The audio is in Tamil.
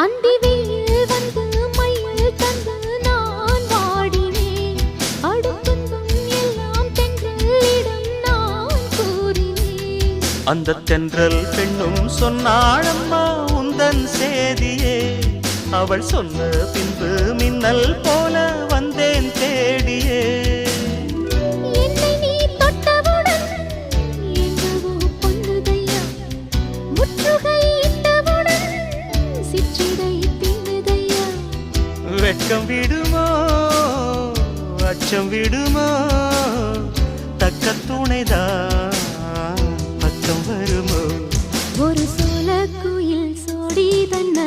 அந்தி வெயில் வந்து மயில் தந்து நான் வாடினேன். அடுத்துன்பம் எல்லாம் தென்றலிடம் நான் கூறினேன். அந்த தென்றல் பெண்ணும் சொன்னாளம்மா உந்தன் சேதியே. அவள் சொன்ன பின்பு மின்னல் போல வந்தேன் தேடியே. என்னை நீ தொட்டவுடன் எங்கவோ பொன்னுதையா. முற்றுகை இட்டவுடன் சிற்றிடை பின்னுதையா. வெட்கம் விடுமோ அச்சம் விடுமோ தக்க துணைதான் பக்கம் வருமோ. ஒரு சோல குயில் சோடி தன்ன